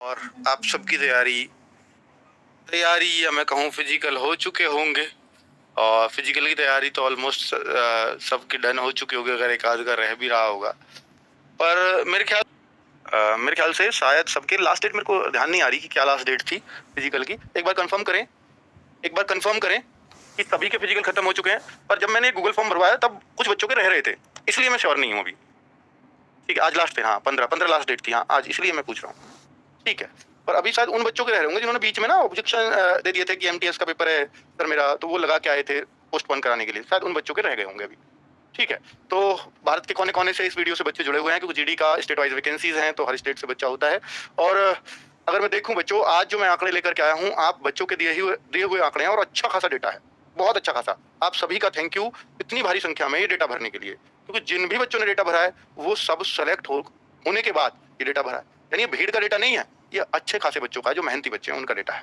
और आप सबकी तैयारी या मैं कहूँ फिजिकल हो चुके होंगे। और फिजिकल की तैयारी तो ऑलमोस्ट सबकी डन हो चुकी होगी, अगर एक आध का रह भी रहा होगा। पर मेरे ख्याल से शायद सबके लास्ट डेट, मेरे को ध्यान नहीं आ रही कि क्या लास्ट डेट थी फिजिकल की। एक बार कंफर्म करें कि सभी के फिजिकल खत्म हो चुके हैं। पर जब मैंने गूगल फॉर्म भरवाया तब कुछ बच्चों के रह रहे थे, इसलिए मैं श्योर नहीं हूँ अभी। ठीक है, आज लास्ट थे, हाँ 15 लास्ट डेट थी, हाँ आज, इसलिए मैं पूछ रहा हूँ। ठीक है, पर अभी शायद उन बच्चों के रह रहे होंगे जिन्होंने बीच में ना ऑब्जेक्शन दे दिए थे कि एमटीएस का पेपर है सर मेरा, तो वो लगा के आए थे पोस्टपोन कराने के लिए, शायद उन बच्चों के रह गए होंगे अभी। ठीक है, तो भारत के कोने कोने से इस वीडियो से बच्चे जुड़े हुए हैं, क्योंकि जीडी का स्टेट वाइज वैकेंसीज हैं, तो हर स्टेट से बच्चा होता है। और अगर मैं देखूं बच्चों, आज जो मैं आंकड़े लेकर के आया हूं, आप बच्चों के दिए हुए आंकड़े हैं और अच्छा खासा डेटा है, बहुत अच्छा खासा। आप सभी का थैंक यू इतनी भारी संख्या में ये डेटा भरने के लिए, क्योंकि जिन भी बच्चों ने डेटा भरा है वो सब सेलेक्ट होने के बाद ये डेटा भरा है। यानी ये भीड़ का डेटा नहीं है, ये अच्छे खासे बच्चों का है, जो मेहनती बच्चे हैं उनका डेटा है।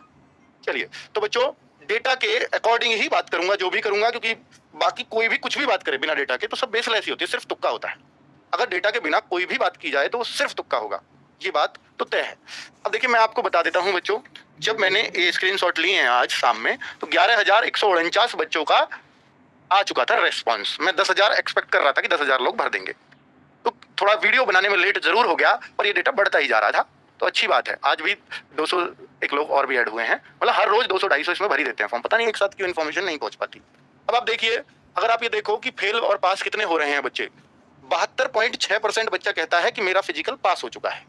चलिए, तो बच्चों डेटा के अकॉर्डिंग ही बात करूंगा, जो भी करूंगा, क्योंकि बाकी कोई भी कुछ भी बात करे बिना डेटा के तो सब बेसलेस ही होती है, सिर्फ तुक्का होता है। अगर डेटा के बिना कोई भी बात की जाए तो वो सिर्फ तुक्का होगा, ये बात तो तय है। अब देखिए, मैं आपको बता देता हूं बच्चों, जब मैंने ये स्क्रीनशॉट लिए हैं आज शाम में, तो 11,149 बच्चों का आ चुका था रेस्पॉन्स। मैं 10,000 एक्सपेक्ट कर रहा था कि 10,000 लोग भर देंगे, तो थोड़ा वीडियो बनाने में लेट जरूर हो गया, पर ये डेटा बढ़ता ही जा रहा था, तो अच्छी बात है। आज भी 201 लोग और भी ऐड हुए हैं, मतलब हर रोज 200-250 इसमें भर ही देते हैं फॉर्म, पता नहीं एक साथ क्यों इन्फॉर्मेशन नहीं पहुंच पाती। अब आप देखिए, अगर आप ये देखो कि फेल और पास कितने हो रहे हैं बच्चे, 72.6% बच्चा कहता है कि मेरा फिजिकल पास हो चुका है।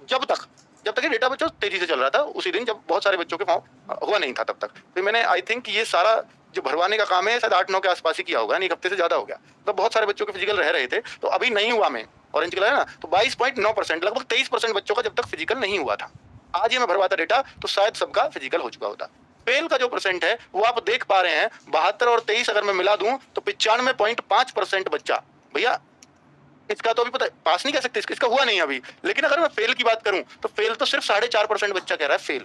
जब तक ये डेटा बच्चों तेजी से चल रहा था, उसी दिन जब बहुत सारे बच्चों के फॉर्म हुआ नहीं था तब तक, तो मैंने आई थिंक ये सारा जो भरवाने का काम है शायद 8-9 के आसपास ही किया होगा, एक हफ्ते से ज्यादा हो गया। तो बहुत सारे बच्चों के फिजिकल रह रहे थे, तो अभी नहीं हुआ, मैं ऑरेंज कलर है ना, तो 22.9%, लगभग 23% बच्चों का जब तक फिजिकल नहीं हुआ था। आज ये मैं भरवाता डेटा तो शायद सबका फिजिकल हो चुका होता। फेल का जो परसेंट है वो आप देख पा रहे हैं, 72 और 23 अगर मैं मिला दूं तो 95.5% बच्चा, भैया इसका तो अभी पता पास नहीं कह सकते, इसका हुआ नहीं अभी। लेकिन अगर मैं फेल की बात करूं तो फेल तो सिर्फ 4.5% बच्चा कह रहा है फेल।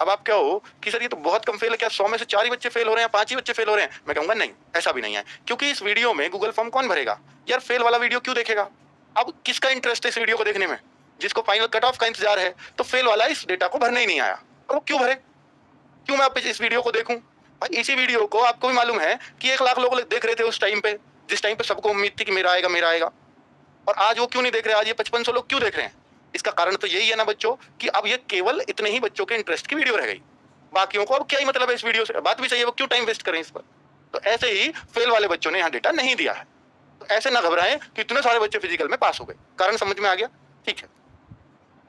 अब आप क्या हो कि सर ये तो बहुत कम फेल है, क्या 100 में से 4 ही बच्चे फेल हो रहे हैं, 5 ही बच्चे फेल हो रहे हैं? मैं कहूंगा नहीं, ऐसा भी नहीं है, क्योंकि इस वीडियो में गूगल फॉर्म कौन भरेगा यार? फेल वाला वीडियो क्यों देखेगा? अब किसका इंटरेस्ट है इस वीडियो को देखने में? जिसको फाइनल कट ऑफ का इंतजार है, तो फेल वाला इस डेटा को भरने ही नहीं आया, और वो क्यों भरे? क्यों मैं आप इस वीडियो को देखूं? भाई इसी वीडियो को आपको भी मालूम है कि 1 लाख लोग देख रहे थे उस टाइम पे, जिस टाइम पे सबको उम्मीद थी कि मेरा आएगा मेरा आएगा। और आज वो क्यों नहीं देख रहे? आज ये 5500 लोग क्यों देख रहे हैं? इसका कारण तो यही है ना बच्चों, कि अब ये केवल इतने ही बच्चों के इंटरेस्ट की वीडियो रह गई, बाकियों को अब क्या ही मतलब है इस वीडियो से? बात भी सही है, वो क्यों टाइम वेस्ट करें इस पर? तो ऐसे ही फेल वाले बच्चों ने यहाँ डेटा नहीं दिया है, तो ऐसे ना घबराएं कि इतने सारे बच्चे फिजिकल में पास हो गए। कारण समझ में आ गया? ठीक है।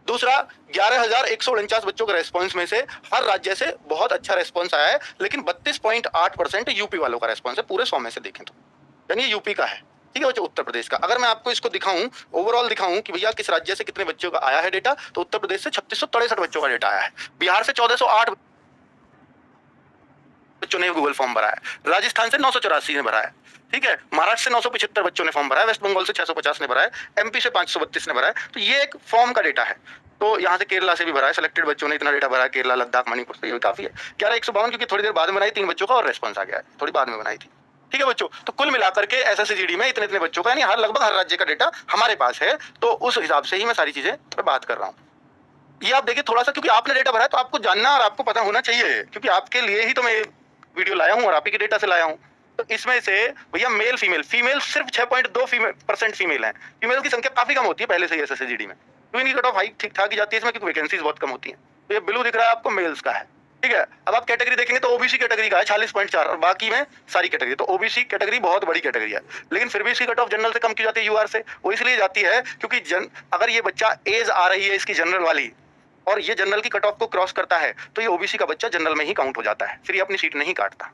दूसरा, 11,149 बच्चों के रेस्पॉन्स में से हर राज्य से बहुत अच्छा रेस्पॉन्स आया है, लेकिन 32.8% यूपी वालों का रेस्पॉन्स है, पूरे 100 में से देखें तो, यानी यूपी का है। ठीक है बच्चों, उत्तर प्रदेश का अगर मैं आपको इसको दिखाऊं, ओवरऑल दिखाऊं कि भैया किस राज्य से कितने बच्चों का आया है डेटा, तो उत्तर प्रदेश से 3663 बच्चों का डेटा आया है, बिहार से 1408 बच्चों ने गूगल फॉर्म भरा है, राजस्थान से 984 ने भरा है, ठीक है, महाराष्ट्र से 975 बच्चों ने फॉर्म भरा है, वेस्ट बंगाल से 650 ने भरा है, एमपी से 532 ने भरा है। तो ये एक फॉर्म का डेटा है। तो यहाँ से केरला से भी भरा है, सिलेक्टेड बच्चों ने इतना डेटा भरा है, केरला, लद्दाख, मणिपुर से, ये काफी है। 11,152 क्योंकि थोड़ी देर बाद में बनाई 3 बच्चों का और रेस्पॉन्स आ गया है, थोड़ी बाद में बनाई थी। ठीक है बच्चों, तो कुल मिलाकर के एसएससीजीडी में इतने इतने बच्चों का, यानी लगभग हर राज्य का डेटा हमारे पास है, तो उस हिसाब से ही मैं सारी चीजें पे बात कर रहा हूँ। ये आप देखिए थोड़ा सा, क्योंकि आपने डेटा भरा है तो आपको जानना और आपको पता होना चाहिए, क्योंकि आपके लिए ही तो मैं वीडियो लाया हूँ और आप ही के डेटा से लाया हूँ। तो इसमें से भैया मेल फीमेल सिर्फ 6.2% फीमेल है। फीमेल की संख्या काफी कम होती है पहले से ही एसएससीजीडी में, तो इनकी कट ऑफ हाइट ठीक ठाक ही जाती है इसमें, क्योंकि वैकेंसीज बहुत कम होती है। तो ये ब्लू दिख रहा है आपको, मेल्स का है। ठीक है, अब आप कैटेगरी देखेंगे तो ओबीसी कैटेगरी का है 46.4, और बाकी में सारी कैटेगरी। तो ओबीसी कैटेगरी बहुत बड़ी कैटेगरी है, लेकिन फिर भी इसकी कट ऑफ जनरल से कम क्यों जाती है, यूआर से? वो इसलिए जाती है क्योंकि अगर ये बच्चा एज आ रही है इसकी जनरल वाली, और ये जनरल की कट ऑफ को क्रॉस करता है, तो ये ओबीसी का बच्चा जनरल में ही काउंट हो जाता है, फिर ये अपनी सीट नहीं काटता।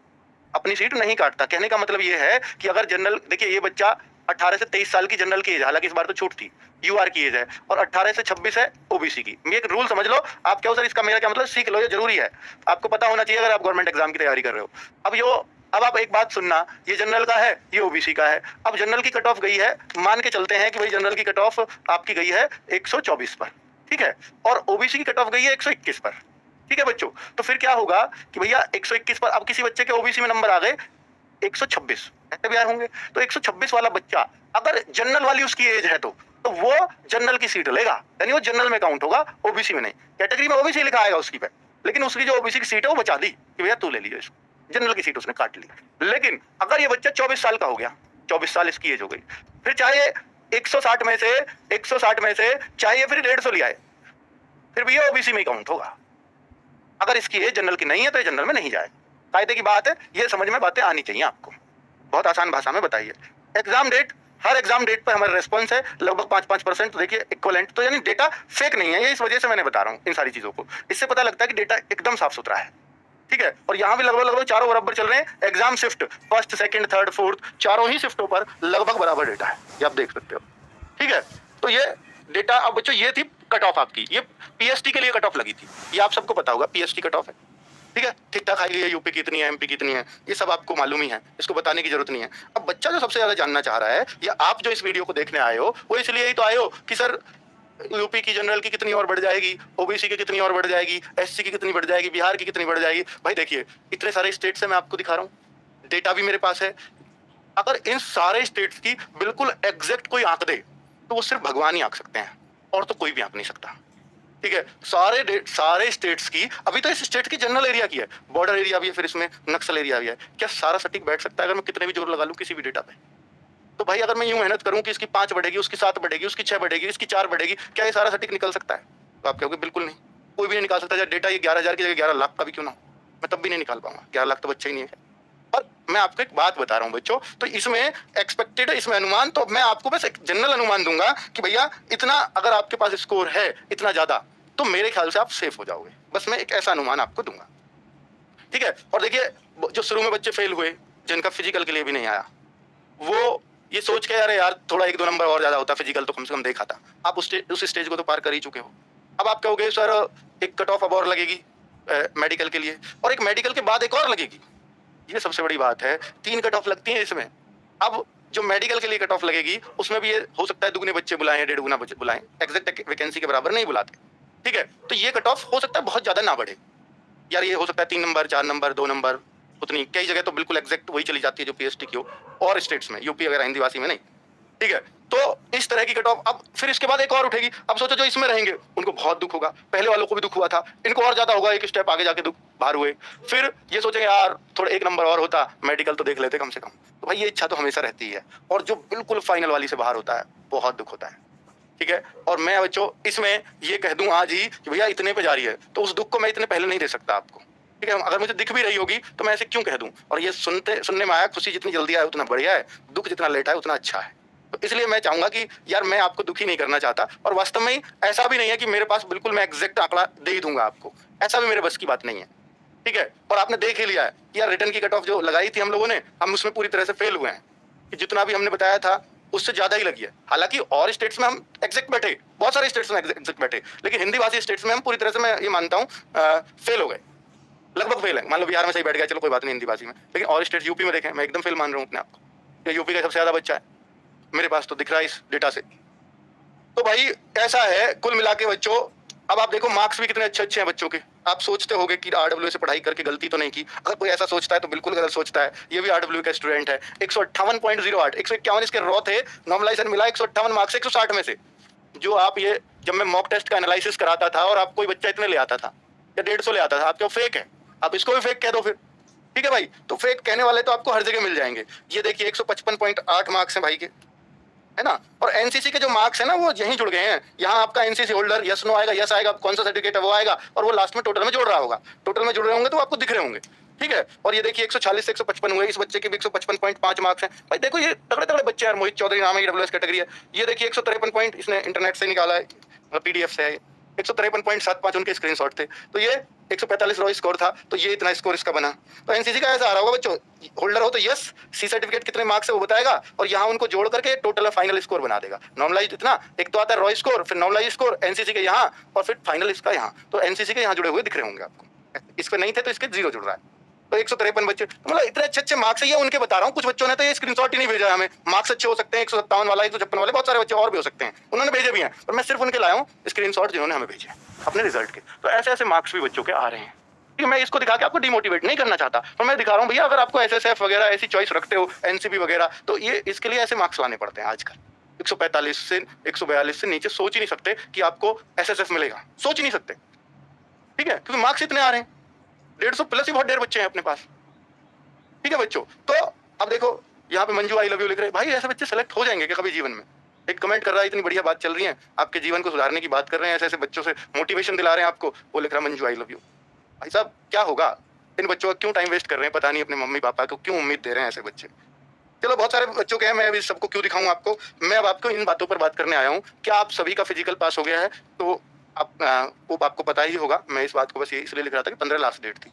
अपनी सीट नहीं काटता कहने का मतलब ये है कि अगर जनरल, देखिए ये बच्चा 18 से 23 साल की जनरल की एज, हालांकि इस बार तो छूट थी, यूआर की एज है, और 18 से 26 है ओबीसी की। ये एक रूल समझ लो आप। क्या हो सर इसका, मेरा क्या मतलब, सीख लो, ये जरूरी है, आपको पता होना चाहिए अगर आप गवर्नमेंट एग्जाम की तैयारी कर रहे हो। अब आप एक बात सुनना, ये जनरल का है, ये ओबीसी का है। अब जनरल की कट ऑफ गई है, मान के चलते हैं कि भाई जनरल की कट ऑफ आपकी गई है 124 पर, ठीक है, और ओबीसी की कट ऑफ गई है 121 पर। ठीक है बच्चों, तो फिर क्या होगा कि भैया 121 पर अब किसी बच्चे के ओबीसी में नंबर आ गए 126, ऐसे भी आए होंगे। तो 126 वाला बच्चा अगर जनरल वाली उसकी एज है, तो तो वो जनरल की सीट लेगा, यानी वो जनरल में काउंट होगा, ओबीसी में नहीं। कैटेगरी में ओबीसी लिखा आएगा उसकी पे, लेकिन उसकी जो ओबीसी की सीट है वो बचा दी कि भैया तू ले लीजिए इसको, जनरल की सीट उसने काट ली। लेकिन अगर ये बच्चा 24 साल का हो गया, 24 साल इसकी एज हो गई, फिर चाहे 160 में से 160 में से चाहे फिर 150 लिया है, फिर भी ये ओबीसी में काउंट होगा। अगर इसकी एज जनरल की नहीं है तो ये जनरल में नहीं जाएगा। कायदे की बात है, ये समझ में बातें आनी चाहिए आपको। बहुत आसान भाषा में बताइए। एग्जाम डेट, हर एग्जाम डेट पर हमारा रेस्पॉन्स है लगभग 5-5%। तो देखिए इक्वलेंट, तो यानी डेटा फेक नहीं है, ये इस वजह से मैंने बता रहा हूँ इन सारी चीजों को। इससे पता लगता है कि डेटा एकदम साफ सुथरा है, ठीक है। और यहाँ भी लगभग चारों बराबर चल रहे हैं। Exam shift first, second, third, fourth, चारों ही शिफ्टों पर लगभग बराबर डेटा है, ये आप देख सकते हो, ठीक है। तो ये डेटा, अब बच्चों ये थी कट ऑफ आपकी, ये पीएसटी के लिए कट ऑफ लगी थी, ये आप सबको पता होगा पीएसटी कट ऑफ है, ठीक है। ठीक ठाक आई है, यूपी कितनी है, एमपी कितनी है, ये सब आपको मालूम ही है, इसको बताने की जरूरत नहीं है। अब बच्चा जो सबसे ज्यादा जानना चाह रहा है, या आप जो इस वीडियो को देखने आए हो, वो इसलिए ही तो आए हो कि सर यूपी की जनरल की कितनी और बढ़ जाएगी, ओबीसी की कितनी और बढ़ जाएगी, एससी की कितनी बढ़ जाएगी, बिहार की कितनी बढ़ जाएगी। भाई देखिए, इतने सारे स्टेट से मैं आपको दिखा रहा हूँ, डेटा भी मेरे पास है। अगर इन सारे स्टेट्स की बिल्कुल एग्जैक्ट कोई आंक दे तो वो सिर्फ भगवान ही आंक सकते हैं, और तो कोई भी आंक नहीं सकता, ठीक है। सारे स्टेट्स की, अभी तो इस स्टेट की जनरल एरिया की है, बॉर्डर एरिया भी है, फिर इसमें नक्सल एरिया भी है। क्या सारा सटीक बैठ सकता है अगर मैं कितने भी जोर लगा लूं किसी भी डेटा पे? तो भाई अगर मैं यूं मेहनत करूं कि इसकी 5 बढ़ेगी, उसकी 7 बढ़ेगी, उसकी 6 बढ़ेगी, इसकी 4 बढ़ेगी, क्या ये सारा सटीक निकल सकता है? तो आप कहोगे बिल्कुल नहीं, कोई भी नहीं निकाल सकता। डेटा ये 11,000 की जगह 11 लाख का भी क्यों ना हो, मैं तब भी नहीं निकाल पाऊंगा। 11 लाख तो बच्चा ही नहीं है। और मैं आपको एक बात बता रहा हूं बच्चों, तो इसमें एक्सपेक्टेड, इसमें अनुमान, तो मैं आपको बस एक जनरल अनुमान दूंगा कि भैया इतना अगर आपके पास स्कोर है, इतना ज्यादा, तो मेरे ख्याल से आप सेफ हो जाओगे। बस मैं एक ऐसा अनुमान आपको दूंगा, ठीक है। और देखिए, जो शुरू में बच्चे फेल हुए, जिनका फिजिकल के लिए भी नहीं आया, वो ये सोच के अरे यार थोड़ा 1-2 नंबर और ज्यादा होता, फिजिकल तो कम से कम देखा था। आप उस स्टेज को तो पार कर ही चुके हो। अब आप कहोगे सर एक कट ऑफ अब और लगेगी मेडिकल के लिए, और एक मेडिकल के बाद एक और लगेगी। ये सबसे बड़ी बात है, 3 कट ऑफ लगती है इसमें। अब जो मेडिकल के लिए कट ऑफ लगेगी, उसमें भी ये हो सकता है दुगने बच्चे बुलाएं, 1.5 गुना बच्चे बुलाएं, एग्जैक्ट वैकेंसी के बराबर नहीं बुलाते, ठीक है। तो ये कट ऑफ हो सकता है बहुत ज्यादा ना बढ़े यार, ये हो सकता है 3 नंबर, 4 नंबर, 2 नंबर, उतनी। कई जगह तो बिल्कुल एग्जैक्ट वही चली जाती है जो पीएसटी की हो, और स्टेट्स में, यूपी वगैरह हिंदीवासी में नहीं, ठीक है। तो इस तरह की कट ऑफ, अब फिर इसके बाद एक और उठेगी। अब सोचो जो इसमें रहेंगे उनको बहुत दुख होगा, पहले वालों को भी दुख हुआ था, इनको और ज्यादा होगा, एक स्टेप आगे जाके दुख बाहर हुए। फिर ये सोचेंगे यार थोड़ा 1 नंबर और होता, मेडिकल तो देख लेते कम से कम। तो भाई ये इच्छा तो हमेशा रहती है, और जो बिल्कुल फाइनल वाली से बाहर होता है बहुत दुख होता है, ठीक है। और मैं बच्चों इसमें ये कह दूं आज ही कि भैया इतने पे जा रही है, तो उस दुख को मैं इतने पहले नहीं दे सकता आपको, ठीक है। अगर मुझे दिख भी रही होगी तो मैं ऐसे क्यों कह दूं। और ये सुनने में आया, खुशी जितनी जल्दी आए उतना बढ़िया है, दुख जितना लेट आए उतना अच्छा है। तो इसलिए मैं चाहूंगा कि यार मैं आपको दुखी नहीं करना चाहता, और वास्तव में ऐसा भी नहीं है कि मेरे पास बिल्कुल मैं एग्जैक्ट आंकड़ा दे ही दूंगा आपको, ऐसा भी मेरे बस की बात नहीं है, ठीक है। और आपने देख ही लिया है यार, रिटर्न की कट ऑफ जो लगाई थी हम लोगों ने, हम उसमें पूरी तरह से फेल हुए हैं, कि जितना भी हमने बताया था उससे ज्यादा ही लगी है। हालांकि और स्टेट्स में हम एग्जैक्ट बैठे, बहुत सारे स्टेट्स में एग्जैक्ट बैठे, लेकिन हिंदी भाषी स्टेट्स में हम पूरी तरह से, मैं ये मानता हूँ, फेल हो गए, लगभग फेल है। मान लो बिहार में सही बैठ गया, चलो कोई बात नहीं हिंदी भाषी में, लेकिन और स्टेट यूपी में देखें, मैं एकदम फेल मान रहा हूँ अपने आप को। यूपी का सबसे ज्यादा बच्चा है मेरे पास, तो दिख रहा है इस डेटा से। तो भाई ऐसा है कुल मिला के बच्चों। अब आप देखो मार्क्स भी कितने अच्छे अच्छे हैं बच्चों के। आप सोचते होगे कि आरडब्ल्यू से पढ़ाई करके गलती तो नहीं की। अगर कोई ऐसा सोचता है तो बिल्कुल गलत सोचता है। ये भी आरडब्ल्यू का स्टूडेंट है। 158.08, 151 इसके रॉ थे, नॉर्मलाइजेशन मिला 158 मार्क्स 160 में से। जो आप ये, जब मैं मॉक टेस्ट का एनालिसिस कराता था और आप कोई बच्चा इतने ले आता था या 150 ले आता था, आपके फेक है, आप इसको भी फेक कह दो फिर, ठीक है भाई। तो फेक कहने वाले तो आपको हर जगह मिल जाएंगे। ये देखिए 155.8 मार्क्स हैं भाई के, है ना। और एनसीसी के जो मार्क्स है ना वो यहीं जुड़ गए हैं। यहाँ आपका एनसीसी होल्डर यस नो आएगा, यस आएगा, कौन सा सर्टिफिकेट है वो आएगा, और वो लास्ट में टोटल में जोड़ रहा होगा। टोटल में जुड़ रहे होंगे तो आपको दिख रहे होंगे, ठीक है। और ये देखिए 140 से 155 हुए, इस बच्चे के भी 155.5 मार्क्स हैं भाई। देखो ये तगड़े तगड़े बच्चे हैं। मोहित चौधरी नाम है, ईडब्ल्यूएस कैटेगरी है। ये देखिए 153 पॉइंट इसने इंटरनेट से निकाला है, पीडीएफ से है। 153.75 उनके स्क्रीनशॉट थे। तो ये 145 रॉ स्कोर था, तो ये इतना स्कोर इसका बना। तो एनसीसी का ऐसा आ रहा होगा बच्चों, होल्डर हो तो यस, सी सर्टिफिकेट कितने मार्क्स है वो बताएगा, और यहाँ उनको जोड़ करके टोटल फाइनल स्कोर बना देगा। नॉर्मलाइज इतना, एक तो आता है रॉ स्कोर, फिर नॉर्मलाइज स्कोर एनसीसी के यहाँ, और फिर फाइनल इसका यहाँ। तो एनसीसी के यहाँ जुड़े हुए दिख रहे होंगे आपको। इस पर नहीं थे तो इसके 0 जुड़ रहा है। तो 153 बच्चे, मतलब इतने अच्छे अच्छे मार्क्स है, ये उनके बता रहा हूँ। कुछ बच्चों ने तो ये स्क्रीनशॉट ही नहीं भेजा हमें। मार्क्स अच्छे हो सकते हैं, 157 वाला, 156 वाले, बहुत सारे बच्चे और भी हो सकते हैं, उन्होंने भेजे भी हैं, पर मैं सिर्फ उनके लाया हूँ स्क्रीनशॉट जिन्होंने हमें भेजे अपने रिजल्ट के। तो ऐसे ऐसे मार्क्स भी बच्चों के आ रहे हैं। मैं इसको दिखा के आपको डिमोटिवेट नहीं करना चाहता, पर मैं दिखा रहा हूँ भैया, अगर आपको एसएसएफ वगैरह ऐसी चॉइस रखते हो, एनसीबी वगैरह, तो ये इसके लिए ऐसे मार्क्स लाने पड़ते हैं आजकल। 145 से 142 से नीचे सोच ही नहीं सकते कि आपको एसएसएफ मिलेगा, सोच ही नहीं सकते, ठीक है, क्योंकि मार्क्स इतने आ रहे हैं, 150 प्लस ही बहुत ढेर बच्चे हैं अपने पास, ठीक है बच्चों। तो अब देखो यहाँ पे मंजू आई लव यू लिख रहे हैं, भाई ऐसे बच्चे सेलेक्ट हो जाएंगे क्या कभी जीवन में? एक कमेंट कर रहा है, इतनी बढ़िया बात चल रही है, आपके जीवन को सुधारने की बात कर रहे हैं, ऐसे ऐसे बच्चों से मोटिवेशन दिला रहे हैं आपको, वो लिख रहा है मंजू आई लव यू। भाई साहब क्या होगा? इन बच्चों का क्यों टाइम वेस्ट कर रहे हैं, पता नहीं अपने मम्मी पापा को क्यों उम्मीद दे रहे हैं ऐसे बच्चे। चलो बहुत सारे बच्चों के हैं, मैं अभी सबको क्यों दिखाऊं आपको, मैं अब आपको इन बातों पर बात करने आया हूँ। क्या आप सभी का फिजिकल पास हो गया है? तो वो आपको पता ही होगा, मैं इस बात को बस इसलिए लिख रहा था कि 15 लास्ट डेट थी।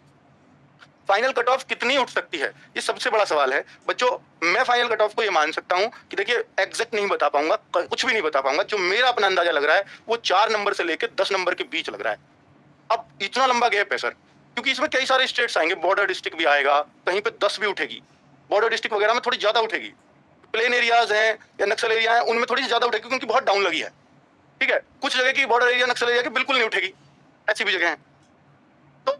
फाइनल कट ऑफ कितनी उठ सकती है, ये सबसे बड़ा सवाल है बच्चों। मैं फाइनल कट ऑफ को ये मान सकता हूं कि देखिए एग्जैक्ट नहीं बता पाऊंगा, कुछ भी नहीं बता पाऊंगा, जो मेरा अपना अंदाजा लग रहा है वो 4 नंबर से लेकर 10 नंबर के बीच लग रहा है। अब इतना लंबा गैप है सर, क्योंकि इसमें कई सारे स्टेट्स आएंगे, बॉर्डर डिस्ट्रिक्ट भी आएगा, कहीं पे 10 भी उठेगी, बॉर्डर डिस्ट्रिक्ट वगैरह में थोड़ी ज्यादा उठेगी, प्लेन एरियाज हैं या नक्सल एरिया है उनमें थोड़ी ज्यादा उठेगी क्योंकि बहुत डाउन लगी है, ठीक है। कुछ जगह की बॉर्डर एरिया नक्सल एरिया की बिल्कुल नहीं उठेगी, ऐसी भी जगह है। तो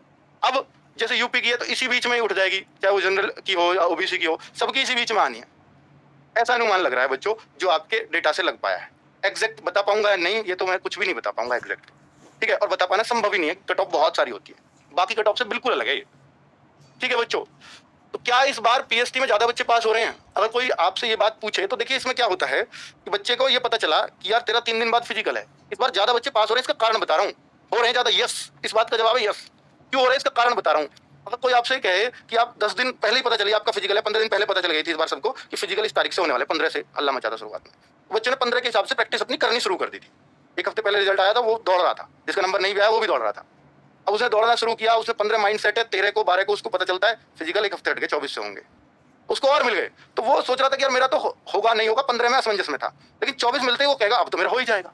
अब जैसे यूपी की है तो इसी बीच में ही उठ जाएगी, चाहे वो जनरल की हो या ओबीसी की हो, सबकी इसी बीच में आनी है, ऐसा अनुमान लग रहा है बच्चों जो आपके डेटा से लग पाया है। एग्जैक्ट बता पाऊंगा या नहीं ये तो मैं कुछ भी नहीं बता पाऊंगा एग्जैक्ट, ठीक है, और बता पाना संभव ही नहीं है, कट ऑफ बहुत सारी होती है, बाकी कट ऑफ से बिल्कुल अलग है ये, ठीक है बच्चों। तो क्या इस बार पीएसटी में ज्यादा बच्चे पास हो रहे हैं? अगर कोई आपसे ये बात पूछे तो देखिए इसमें क्या होता है कि बच्चे को ये पता चला कि यार तेरा 3 दिन बाद फिजिकल है, इस बार ज्यादा बच्चे पास हो रहे हैं, इसका कारण बता रहा हूँ। हो रहे हैं ज्यादा, यस, इस बात का जवाब है यस। क्यों हो रहे हैं इसका कारण बता रहा हूँ। अगर कोई आपसे कहे कि आप 10 दिन पहले ही पता चलिए आपका फिजिकल है, 15 दिन पहले पता चल गई थी इस बार सबको कि फिजिकल इस तारीख से होने वाले, 15 से अल्लाह मचाता शुरुआत में, बच्चों ने 15 के हिसाब से प्रैक्टिस अपनी करनी शुरू कर दी थी। एक हफ्ते पहले रिजल्ट आया था, वो दौड़ रहा था, जिसका नंबर नहीं भी आया वो भी दौड़ रहा था। अब उसने दौड़ना शुरू किया, उसने 15 माइंड सेट है, 13 को 12 को उसको पता चलता है फिजिकल एक हफ्ते हट के 24 से होंगे, उसको और मिल गए, तो वो सोच रहा था कि यार मेरा तो होगा नहीं होगा, 15 में असमंजस में था, लेकिन 24 मिलते ही वो कहेगा अब तो मेरा हो ही जाएगा।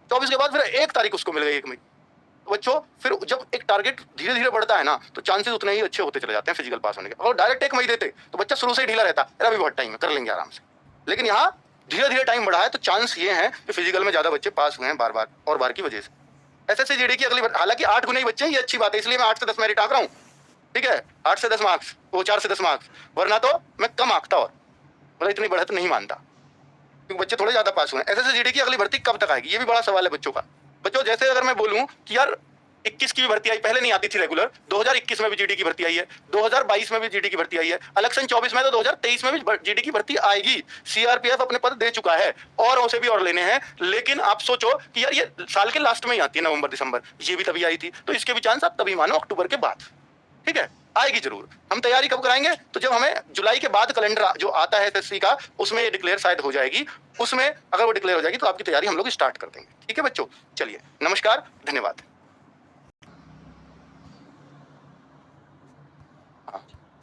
24 के बाद फिर 1 तारीख उसको मिल गई 1 मई। तो बच्चों फिर जब एक टारगेट धीरे धीरे बढ़ता है ना तो चांसेस उतने ही अच्छे होते चले जाते हैं फिजिकल पास होने के। और डायरेक्ट 1 मई देते तो बच्चा शुरू से ही ढीला रहता, अरे अभी बहुत टाइम है कर लेंगे आराम से, लेकिन यहाँ धीरे धीरे टाइम बढ़ा है तो चांस ये है कि फिजिकल में ज्यादा बच्चे पास हुए हैं बार बार और बार की वजह से। एसएससी जीडी की अगली, हालांकि 8 गुने ही बच्चे हैं, ये अच्छी बात है, इसलिए मैं 8 से 10 मेरिट आंक रहा हूँ, ठीक है, 8 से 10 मार्क्स, वो 4 से 10 मार्क्स, वरना तो मैं कम आंकता और मतलब इतनी बढ़त नहीं मानता, क्योंकि बच्चे थोड़े ज्यादा पास हुए हैं। एसएससी जीडी की अगली भर्ती कब तक आएगी ये भी बड़ा सवाल है बच्चों का। बच्चों जैसे अगर मैं बोलूं कि यार 21 की भी भर्ती आई, पहले नहीं आती थी रेगुलर, 2021 में भी जीडी की भर्ती आई है, 2022 में भी जीडी की भर्ती आई है, इलेक्शन 24 में तो 2023 में भी जीडी की भर्ती आएगी। सीआरपीएफ अपने पद दे चुका है और उसे भी और लेने हैं, लेकिन आप सोचो कि यार ये साल के लास्ट में ही आती है, नवंबर दिसंबर, ये भी तभी आई थी, तो इसके भी चांस आप तभी मानो अक्टूबर के बाद, ठीक है, आएगी जरूर। हम तैयारी कब कराएंगे? तो जब हमें जुलाई के बाद कैलेंडर जो आता है एसएससी का उसमें ये डिक्लेयर शायद हो जाएगी, उसमें अगर वो डिक्लेयर हो जाएगी तो आपकी तैयारी हम लोग स्टार्ट कर देंगे, ठीक है बच्चों। चलिए नमस्कार, धन्यवाद।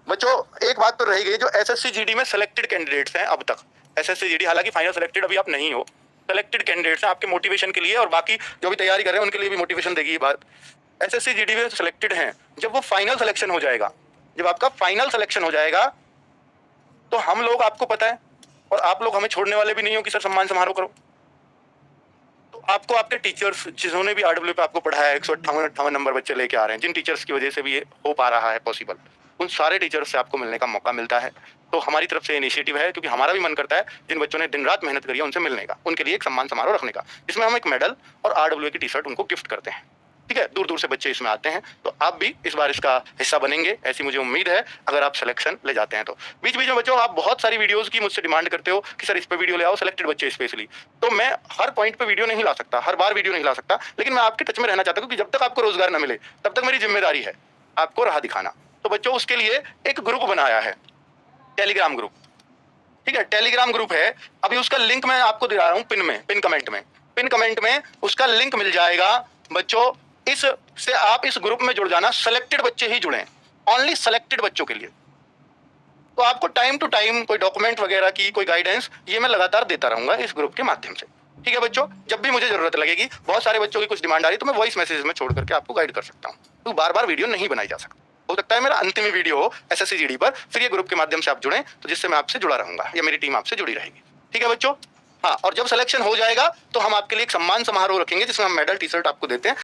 बच्चों एक बात तो रह गई, जो एसएससी जीडी में सिलेक्टेड कैंडिडेट्स हैं अब तक, एसएससी जीडी हालांकि फाइनल सिलेक्टेड अभी आप नहीं हो, सिलेक्टेड कैंडिडेट्स हैं आपके मोटिवेशन के लिए, और बाकी जो भी तैयारी कर रहे हैं उनके लिए भी मोटिवेशन देगी ये बात। एसएससी जीडी में सिलेक्टेड हैं, जब वो फाइनल सिलेक्शन हो जाएगा, जब आपका फाइनल सिलेक्शन हो जाएगा तो हम लोग, आपको पता है, और आप लोग हमें छोड़ने वाले भी नहीं हो कि सर सम्मान समारोह करो, तो आपको आपके टीचर्स जिन्होंने भी आरडब्ल्यू पे आपको पढ़ाया है, 158 नंबर बच्चे लेके आ रहे हैं, जिन टीचर्स की वजह से भी ये हो पा रहा है पॉसिबल, उन सारे टीचर्स से आपको मिलने का मौका मिलता है। तो हमारी तरफ से इनिशिएटिव है, क्योंकि हमारा भी मन करता है जिन बच्चों ने दिन रात मेहनत करी है उनसे मिलने का, उनके लिए एक सम्मान समारोह रखने का, जिसमें हम एक मेडल और आरडब्ल्यू की टी शर्ट उनको गिफ्ट करते हैं, ठीक है। दूर दूर से बच्चे इसमें आते हैं, तो आप भी इस बार इसका हिस्सा बनेंगे ऐसी मुझे उम्मीद है, अगर आप सिलेक्शन ले जाते हैं तो। बीच बीच में बच्चों आप बहुत सारी वीडियोस की मुझसे डिमांड करते हो कि सर इस पे वीडियो ले आओ, सिलेक्टेड बच्चे स्पेशली, तो मैं हर पॉइंट पे वीडियो नहीं ला सकता, हर बार वीडियो नहीं ला सकता, लेकिन मैं आपके टच में रहना चाहता हूँ, क्योंकि जब तक आपको रोजगार न मिले तब तक मेरी जिम्मेदारी है आपको राह दिखाना। तो बच्चों उसके लिए एक ग्रुप बनाया है, टेलीग्राम ग्रुप, ठीक है, टेलीग्राम ग्रुप है। अभी उसका लिंक मैं आपको दे रहा हूँ पिन कमेंट में उसका लिंक मिल जाएगा बच्चों। इस से आप इस ग्रुप में जुड़ जाना, सिलेक्टेड बच्चे ही जुड़े, ओनली सिलेक्टेड बच्चों के लिए। तो आपको टाइम टू टाइम कोई डॉक्यूमेंट वगैरह की कोई गाइडेंस ये मैं लगातार देता रहूंगा इस ग्रुप के माध्यम से, ठीक है बच्चों। जब भी मुझे जरूरत लगेगी, बहुत सारे बच्चों की कुछ डिमांड आ रही है तो मैं वॉइस मैसेज में छोड़ करके आपको गाइड कर सकता हूँ, तो बार बार वीडियो नहीं बनाई जा सकती। हो सकता है मेरा अंतिम वीडियो हो एसएससी जीडी पर, फिर ये ग्रुप के माध्यम से आप जुड़े, तो जिससे मैं आपसे जुड़ा रहूंगा या मेरी टीम आपसे जुड़ी रहेगी, ठीक है बच्चों। हाँ, और जब सिलेक्शन हो जाएगा तो हम आपके लिए एक सम्मान समारोह रखेंगे, जिसमें हम मेडल टी शर्ट आपको देते हैं।